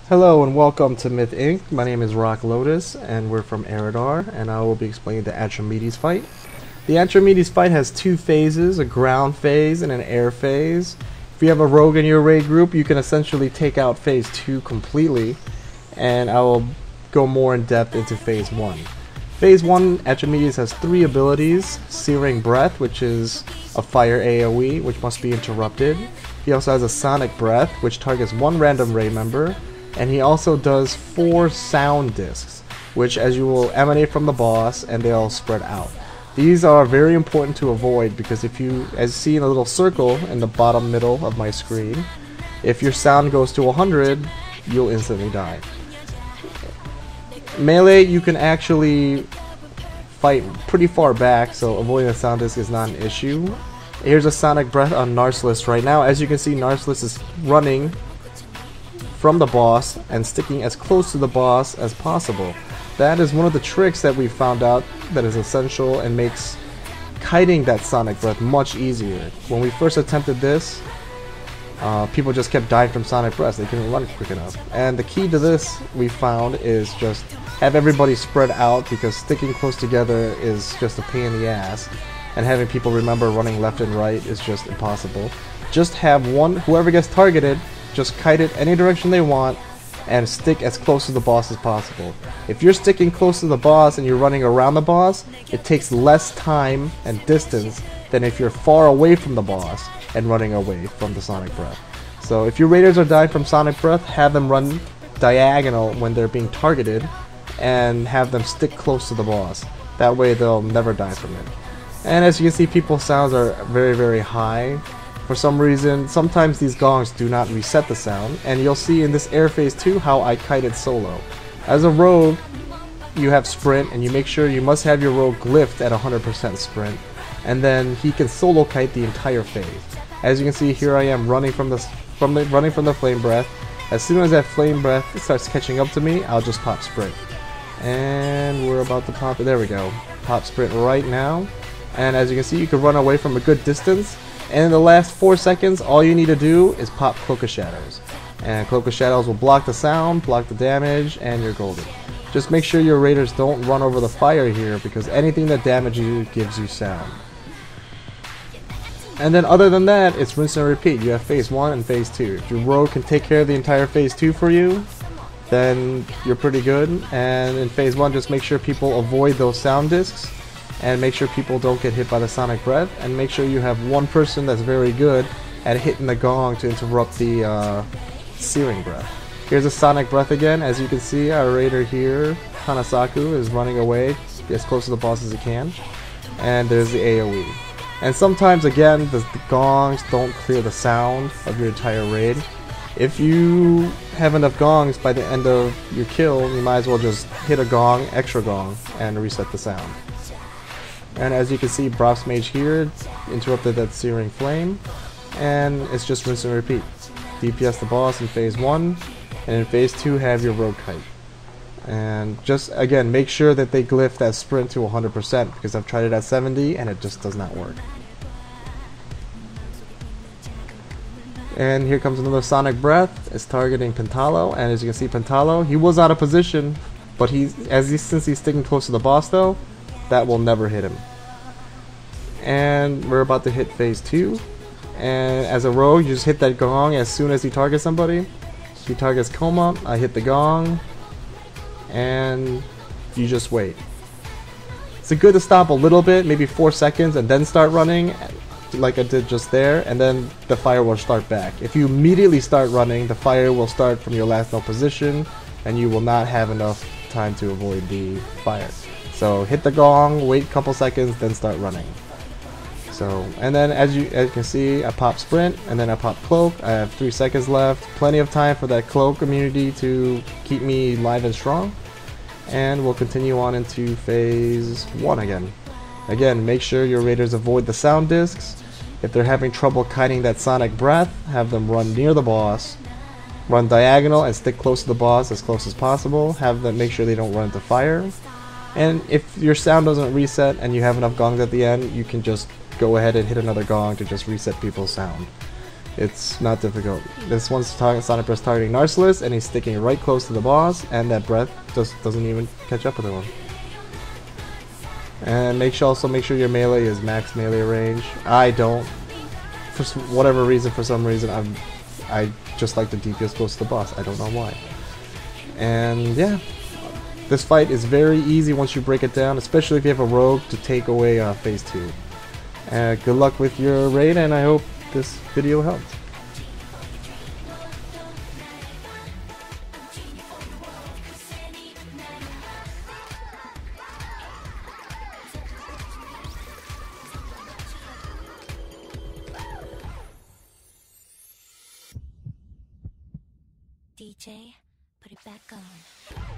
Hello and welcome to Myth Inc. My name is Rock Lotus and we're from Eridar, and I will be explaining the Atramedes fight. The Atramedes fight has two phases, a ground phase and an air phase. If you have a rogue in your raid group, you can essentially take out phase 2 completely, and I will go more in depth into phase 1. Phase 1, Atramedes has 3 abilities: Searing Breath, which is a fire AoE, which must be interrupted. He also has a Sonic Breath, which targets one random raid member. And he also does 4 sound discs, which as you will emanate from the boss and they'll spread out. These are very important to avoid because if you, as you see in a little circle in the bottom middle of my screen, if your sound goes to 100, you'll instantly die. Melee, you can actually fight pretty far back, so avoiding the sound disc is not an issue. Here's a Sonic Breath on Narcissus right now. As you can see, Narcissus is running from the boss and sticking as close to the boss as possible. That is one of the tricks that we found out that is essential and makes kiting that Sonic Breath much easier. When we first attempted this, people just kept dying from Sonic Breath. They couldn't run quick enough. And the key to this, we found, is just have everybody spread out, because sticking close together is just a pain in the ass, and having people remember running left and right is just impossible. Just have whoever gets targeted, just kite it any direction they want and stick as close to the boss as possible. If you're sticking close to the boss and you're running around the boss, it takes less time and distance than if you're far away from the boss and running away from the Sonic Breath. So if your raiders are dying from Sonic Breath, have them run diagonal when they're being targeted and have them stick close to the boss. That way they'll never die from it. And as you can see, people's sounds are very, very high. For some reason, sometimes these gongs do not reset the sound, and you'll see in this air phase 2 how I kited solo. As a rogue, you have sprint, and you make sure you must have your rogue glyphed at 100% sprint, and then he can solo kite the entire phase. As you can see, here I am running from the flame breath. As soon as that flame breath starts catching up to me, I'll just pop sprint. And we're about to pop it. There we go. Pop sprint right now. And as you can see, you can run away from a good distance. And in the last 4 seconds, all you need to do is pop Cloak of Shadows. And Cloak of Shadows will block the sound, block the damage, and you're golden. Just make sure your raiders don't run over the fire here, because anything that damages you gives you sound. And then other than that, it's rinse and repeat. You have phase 1 and phase 2. If your rogue can take care of the entire phase 2 for you, then you're pretty good. And in phase 1, just make sure people avoid those sound discs, and make sure people don't get hit by the Sonic Breath, and make sure you have one person that's very good at hitting the gong to interrupt the Searing Breath. Here's a Sonic Breath again. As you can see, our raider here, Hanasaku, is running away as close to the boss as he can, and there's the AoE. And sometimes, again, the gongs don't clear the sound of your entire raid. If you have enough gongs by the end of your kill, you might as well just hit a gong, extra gong, and reset the sound. And as you can see, Broth's Mage here interrupted that Searing Flame, and it's just rinse and repeat. DPS the boss in phase 1, and in phase 2 have your rogue kite. And just, again, make sure that they glyph that sprint to 100%, because I've tried it at 70 and it just does not work. And here comes another Sonic Breath. It's targeting Pentalo, and as you can see, Pentalo, he was out of position, but since he's sticking close to the boss though, that will never hit him. And we're about to hit phase 2, and as a rogue, you just hit that gong as soon as he targets somebody. If he targets Coma, I hit the gong, and you just wait. It's good to stop a little bit, maybe 4 seconds, and then start running like I did just there, and then the fire will start back. If you immediately start running, the fire will start from your last known position, and you will not have enough time to avoid the fire. So hit the gong, wait a couple seconds, then start running. So, and then as you can see, I pop sprint, and then I pop cloak. I have 3 seconds left, plenty of time for that cloak immunity to keep me live and strong. And we'll continue on into phase 1 again. Again, make sure your raiders avoid the sound discs. If they're having trouble kiting that Sonic Breath, have them run near the boss, run diagonal and stick close to the boss as close as possible. Have them make sure they don't run into fire. And if your sound doesn't reset and you have enough gongs at the end, you can just go ahead and hit another gong to just reset people's sound. It's not difficult. This one's Sonic Breath targeting Narcissus, and he's sticking right close to the boss, and that breath just doesn't even catch up with him. And also make sure your melee is max melee range. I don't. For whatever reason, for some reason, I just like the DPS close to the boss. I don't know why. And yeah, this fight is very easy once you break it down, especially if you have a rogue to take away phase 2. Good luck with your raid, and I hope this video helped. DJ, put it back on.